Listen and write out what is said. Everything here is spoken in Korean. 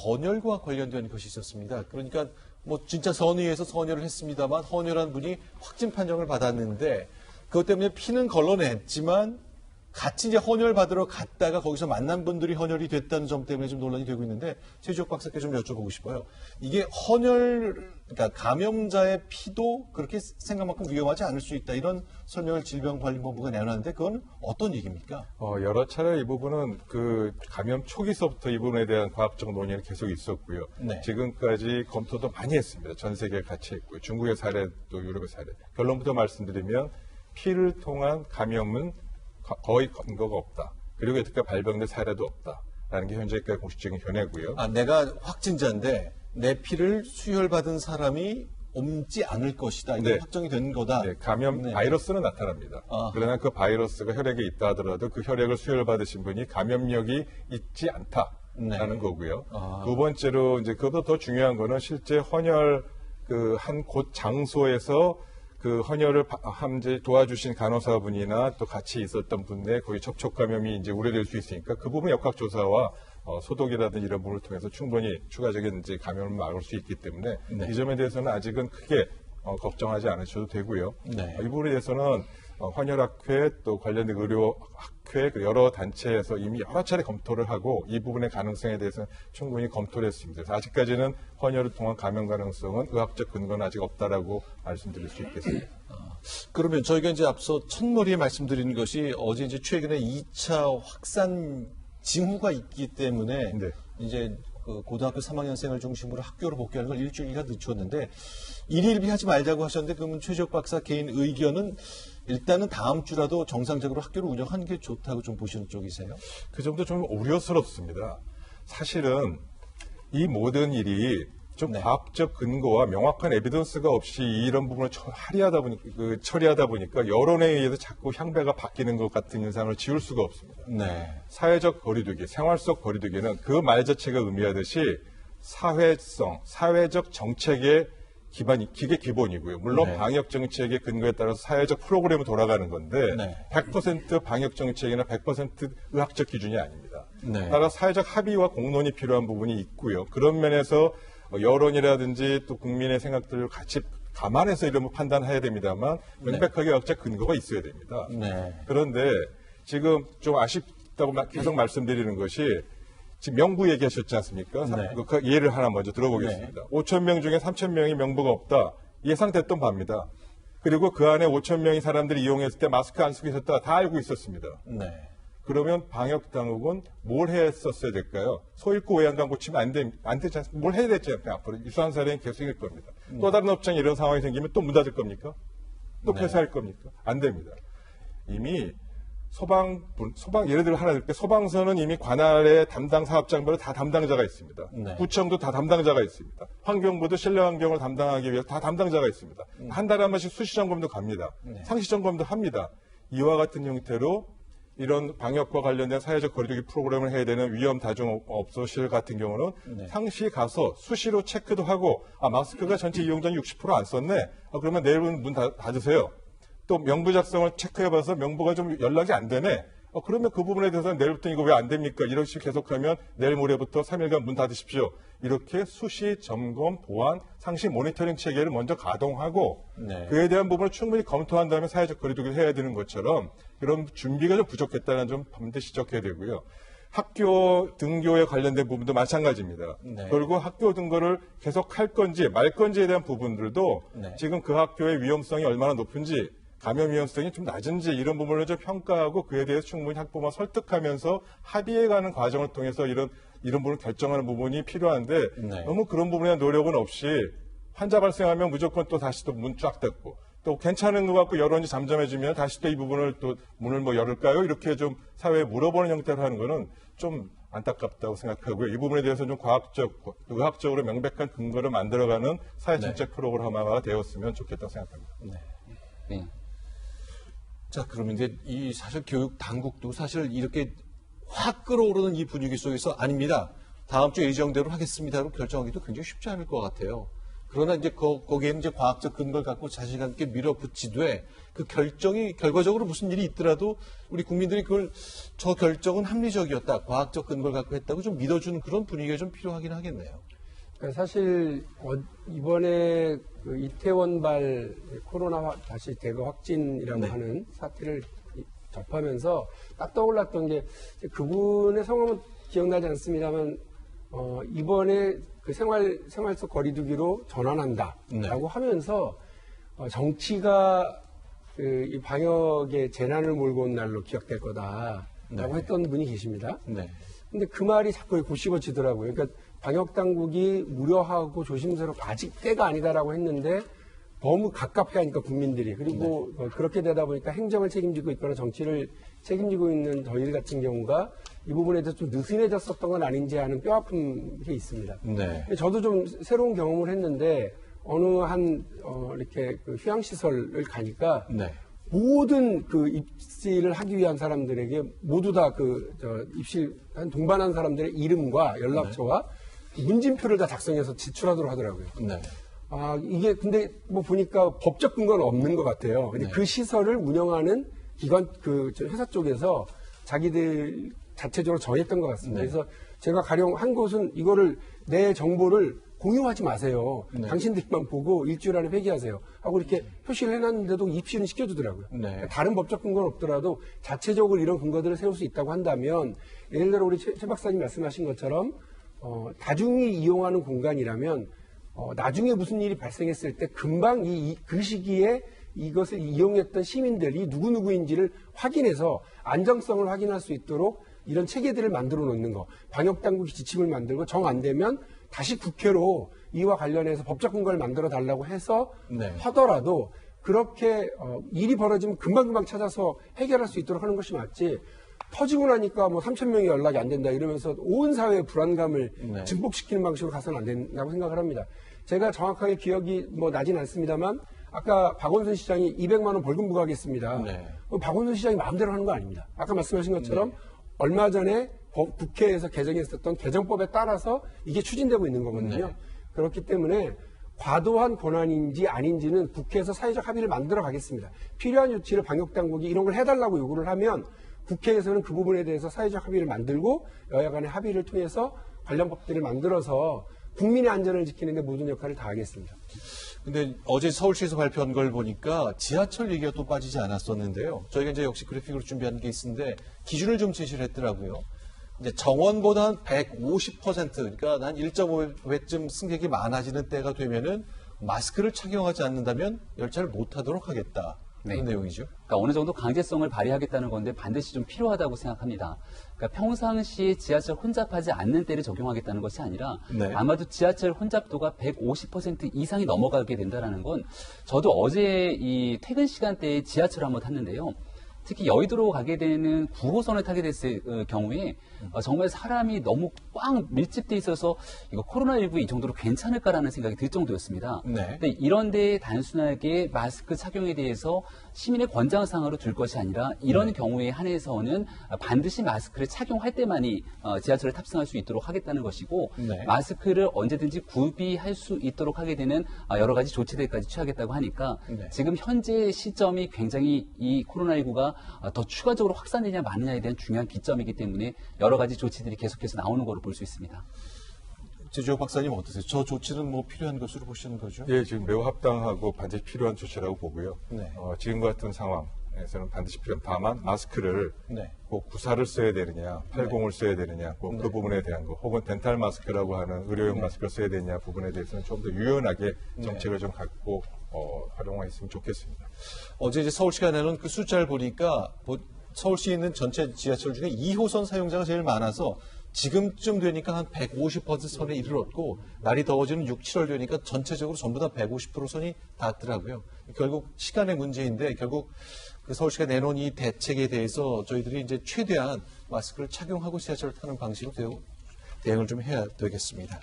헌혈과 관련된 것이 있었습니다. 그러니까 뭐 진짜 선의에서 선혈을 했습니다만 헌혈한 분이 확진 판정을 받았는데 그것 때문에 피는 걸러냈지만 같이 이제 헌혈 받으러 갔다가 거기서 만난 분들이 헌혈이 됐다는 점 때문에 좀 논란이 되고 있는데 최지옥 박사께 좀 여쭤보고 싶어요. 이게 그러니까 감염자의 피도 그렇게 생각만큼 위험하지 않을 수 있다 이런 설명을 질병관리본부가 내놨는데 그건 어떤 얘기입니까? 여러 차례 이 부분은 그 감염 초기서부터 이 부분에 대한 과학적 논의는 계속 있었고요. 네. 지금까지 검토도 많이 했습니다. 전 세계에 같이 했고요. 중국의 사례도 유럽의 사례. 결론부터 말씀드리면 피를 통한 감염은 거의 근거가 없다. 그리고 여태까지 발병된 사례도 없다라는 게 현재까지 공식적인 견해고요. 내가 확진자인데 내 피를 수혈받은 사람이 옮지 않을 것이다. 이게 네. 확정이 된 거다. 네, 감염 네. 바이러스는 나타납니다. 그러나 그 바이러스가 혈액에 있다 하더라도 그 혈액을 수혈받으신 분이 감염력이 있지 않다라는 거고요. 두 번째로 이제 그것보다 더 중요한 거는 실제 헌혈 그 한 곳 장소에서 그 헌혈을 도와주신 간호사분이나 또 같이 있었던 분의 거의 접촉 감염이 이제 우려될 수 있으니까 그 부분 역학 조사와 소독이라든지 이런 부분을 통해서 충분히 추가적인 이제 감염을 막을 수 있기 때문에 네. 이 점에 대해서는 아직은 크게 걱정하지 않으셔도 되고요. 네. 이 부분에 대해서는 헌혈학회 또 관련된 의료학회 여러 단체에서 이미 여러 차례 검토를 하고 이 부분의 가능성에 대해서는 충분히 검토를 했습니다. 그래서 아직까지는 헌혈을 통한 감염 가능성은 의학적 근거는 아직 없다라고 말씀드릴 수 있겠습니다. 그러면 저희가 이제 앞서 첫머리에 말씀드린 것이 어제 이제 최근에 2차 확산 징후가 있기 때문에 네. 이제 그 고등학교 3학년생을 중심으로 학교로 복귀하는 걸 일주일이나 늦췄는데 일일비하지 말자고 하셨는데 그러면 최지옥 박사 개인 의견은 일단은 다음 주라도 정상적으로 학교를 운영하는 게 좋다고 좀 보시는 쪽이세요? 그 점도 좀 우려스럽습니다. 사실은 이 모든 일이 좀 네. 과학적 근거와 명확한 에비던스가 없이 이런 부분을 처리하다 보니까 여론에 의해서 자꾸 향배가 바뀌는 것 같은 인상을 지울 수가 없습니다. 네. 사회적 거리두기, 생활 속 거리두기는 그 말 자체가 의미하듯이 사회성, 사회적 정책의 기계 기본이고요. 물론 네. 방역 정책의 근거에 따라서 사회적 프로그램이 돌아가는 건데 네. 100% 방역 정책이나 100% 의학적 기준이 아닙니다. 네. 따라 사회적 합의와 공론이 필요한 부분이 있고요. 그런 면에서 여론이라든지 또 국민의 생각들을 같이 감안해서 이런 걸 판단해야 됩니다만 명백하게 의학적 근거가 있어야 됩니다. 네. 그런데 지금 좀 아쉽다고 계속 말씀드리는 것이 지금 명부 얘기하셨지 않습니까? 네. 그 예를 하나 먼저 들어보겠습니다. 5,000명 중에 3,000명이 명부가 없다. 예상됐던 바입니다. 그리고 그 안에 5,000명의 사람들이 이용했을 때 마스크 안 쓰고 있었다. 다 알고 있었습니다. 네. 그러면 방역당국은 뭘 했었어야 될까요? 소잃고 외양간 고치면 안 되지 않습니까? 뭘 해야 되지 않습니까? 앞으로 유사한 사례는 계속 생길 겁니다. 또 다른 업장에 이런 상황이 생기면 또 문 닫을 겁니까? 또 폐쇄할 겁니까? 안 됩니다. 이미 예를 들어 하나 들게 소방서는 이미 관할의 담당 사업장별로 다 담당자가 있습니다. 네. 구청도 다 담당자가 있습니다. 환경부도 실내 환경을 담당하기 위해서 다 담당자가 있습니다. 한 달에 한 번씩 수시 점검도 갑니다. 상시 점검도 합니다. 이와 같은 형태로 이런 방역과 관련된 사회적 거리두기 프로그램을 해야 되는 위험 다중업소실 같은 경우는 상시 가서 수시로 체크도 하고 마스크가 전체 이용자는 60% 안 썼네. 그러면 내일은 문 닫으세요. 또 명부 작성을 체크해봐서 명부가 좀 연락이 안 되네. 그러면 그 부분에 대해서는 내일부터 이거 왜 안 됩니까? 이런 식으로 계속하면 내일 모레부터 3일간 문 닫으십시오. 이렇게 수시 점검, 보안, 상시 모니터링 체계를 먼저 가동하고 네. 그에 대한 부분을 충분히 검토한 다음에 사회적 거리두기를 해야 되는 것처럼 그런 준비가 좀 부족했다는 점 반드시 지적해야 되고요. 학교 등교에 관련된 부분도 마찬가지입니다. 네. 그리고 학교 등교를 계속 할 건지 말 건지에 대한 부분들도 네. 지금 그 학교의 위험성이 얼마나 높은지 감염 위험성이 좀 낮은지 이런 부분을 좀 평가하고 그에 대해서 충분히 학부모가 설득하면서 합의해가는 과정을 통해서 이런 부분을 결정하는 부분이 필요한데 네. 너무 그런 부분에 대한 노력은 없이 환자 발생하면 무조건 또 다시 또 문 쫙 닫고 또 괜찮은 것 같고 여론이 잠잠해지면 다시 또 이 부분을 또 문을 열을까요? 이렇게 좀 사회에 물어보는 형태로 하는 거는 좀 안타깝다고 생각하고요. 이 부분에 대해서 좀 의학적으로 명백한 근거를 만들어가는 사회정책 프로그램화가 되었으면 좋겠다고 생각합니다. 네. 자, 그러면 이제 사실 교육 당국도 사실 이렇게 확 끌어오르는 이 분위기 속에서 아닙니다. 다음 주 예정대로 하겠습니다로 결정하기도 굉장히 쉽지 않을 것 같아요. 그러나 이제 거기에는 이제 과학적 근거를 갖고 자신감 있게 밀어붙이되 그 결정이 결과적으로 무슨 일이 있더라도 우리 국민들이 저 결정은 합리적이었다, 과학적 근거를 갖고 했다고 좀 믿어주는 그런 분위기가 좀 필요하긴 하겠네요. 그러니까 사실 이번에 그 이태원발 코로나 다시 대거 확진이라고 네. 하는 사태를 접하면서 딱 떠올랐던 게 그분의 성함은 기억나지 않습니다만 이번에 그 생활 속 거리두기로 전환한다라고 네. 하면서 정치가 이 방역의 재난을 몰고 온 날로 기억될 거다라고 네. 했던 분이 계십니다. 네. 근데 그 말이 자꾸 곱씹어지더라고요. 그러니까 방역 당국이 우려하고 조심스럽고 아직 때가 아니다라고 했는데 너무 갑갑해 하니까 국민들이. 그리고 그렇게 되다 보니까 행정을 책임지고 있거나 정치를 책임지고 있는 저희 같은 경우가 이 부분에 대해서 좀 느슨해졌었던 건 아닌지 하는 뼈아픈 게 있습니다. 네. 저도 좀 새로운 경험을 했는데 어느 한 이렇게 그 휴양시설을 가니까 네. 모든 그 입시를 하기 위한 사람들에게 모두 다 입실 한 동반한 사람들의 이름과 연락처와 문진표를 다 작성해서 지출하도록 하더라고요. 네. 이게 근데 뭐 보니까 법적 근거는 없는 것 같아요. 근데 네. 그 시설을 운영하는 기관 저 회사 쪽에서 자기들 자체적으로 정했던 것 같습니다. 네. 그래서 제가 가령 한 곳은 이거를 내 정보를 공유하지 마세요. 네. 당신들만 보고 일주일 안에 회귀하세요. 하고 이렇게 표시를 해놨는데도 입시는 시켜주더라고요. 네. 다른 법적 근거는 없더라도 자체적으로 이런 근거들을 세울 수 있다고 한다면 예를 들어 우리 최 박사님 말씀하신 것처럼 다중이 이용하는 공간이라면 나중에 무슨 일이 발생했을 때 금방 그 시기에 이것을 이용했던 시민들이 누구누구인지를 확인해서 안정성을 확인할 수 있도록 이런 체계들을 만들어 놓는 거. 방역당국이 지침을 만들고 정 안 되면 다시 국회로 이와 관련해서 법적 근거를 만들어 달라고 해서 네. 하더라도 그렇게 일이 벌어지면 금방금방 찾아서 해결할 수 있도록 하는 것이 맞지. 터지고 나니까 뭐 3,000명이 연락이 안 된다 이러면서 온 사회의 불안감을 네. 증폭시키는 방식으로 가서는 안 된다고 생각을 합니다. 제가 정확하게 기억이 뭐 나진 않습니다만 아까 박원순 시장이 200만 원 벌금 부과하겠습니다. 네. 박원순 시장이 마음대로 하는 거 아닙니다. 아까 말씀하신 것처럼 얼마 전에 국회에서 개정했었던 개정법에 따라서 이게 추진되고 있는 거거든요. 네. 그렇기 때문에 과도한 권한인지 아닌지는 국회에서 사회적 합의를 만들어 가겠습니다. 필요한 조치를 방역당국이 이런 걸 해달라고 요구를 하면 국회에서는 그 부분에 대해서 사회적 합의를 만들고 여야 간의 합의를 통해서 관련 법들을 만들어서 국민의 안전을 지키는 데 모든 역할을 다하겠습니다. 근데 어제 서울시에서 발표한 걸 보니까 지하철 얘기가 또 빠지지 않았었는데요. 저희가 이제 역시 그래픽으로 준비한 게 있는데 기준을 좀 제시를 했더라고요. 이제 정원보다 한 150%, 그러니까 한 1.5배쯤 승객이 많아지는 때가 되면은 마스크를 착용하지 않는다면 열차를 못 타도록 하겠다. 그런 네. 내용이죠. 그러니까 어느 정도 강제성을 발휘하겠다는 건데 반드시 좀 필요하다고 생각합니다. 그러니까 평상시에 지하철 혼잡하지 않는 때를 적용하겠다는 것이 아니라 네. 아마도 지하철 혼잡도가 150% 이상이 넘어가게 된다는 건 저도 어제 이 퇴근 시간대에 지하철을 한번 탔는데요. 특히 여의도로 가게 되는 9호선을 타게 됐을 경우에 정말 사람이 너무 꽉 밀집돼 있어서 이거 코로나19 이 정도로 괜찮을까라는 생각이 들 정도였습니다. 네. 근데 이런데 단순하게 마스크 착용에 대해서 시민의 권장사항으로 둘 것이 아니라 이런 경우에 한해서는 반드시 마스크를 착용할 때만이 지하철에 탑승할 수 있도록 하겠다는 것이고 네. 마스크를 언제든지 구비할 수 있도록 하게 되는 여러 가지 조치들까지 취하겠다고 하니까 네. 지금 현재 시점이 굉장히 이 코로나19가 더 추가적으로 확산되냐 마느냐에 대한 중요한 기점이기 때문에 여러 가지 조치들이 계속해서 나오는 걸로 볼 수 있습니다. 제주혁 박사님 어떠세요? 저 조치는 뭐 필요한 것으로 보시는 거죠? 예, 지금 매우 합당하고 반드시 필요한 조치라고 보고요. 네. 지금 같은 상황에서는 반드시 필요한 다만 마스크를 네. 꼭 구사를 써야 되느냐, 80을 써야 되느냐, 꼭 그 부분에 대한 거, 혹은 덴탈 마스크라고 하는 의료용 마스크를 써야 되느냐 부분에 대해서는 좀 더 유연하게 정책을 좀 갖고 활용했으면 좋겠습니다. 어제 이제 서울시가 내놓은 그 숫자를 보니까 서울시에 있는 전체 지하철 중에 2호선 사용자가 제일 많아서 지금쯤 되니까 한 150% 선에 이르렀고 날이 더워지는 6, 7월 되니까 전체적으로 전부 다 150% 선이 닿더라고요. 결국 시간의 문제인데 결국 그 서울시가 내놓은 이 대책에 대해서 저희들이 이제 최대한 마스크를 착용하고 지하철을 타는 방식으로 대응을 좀 해야 되겠습니다.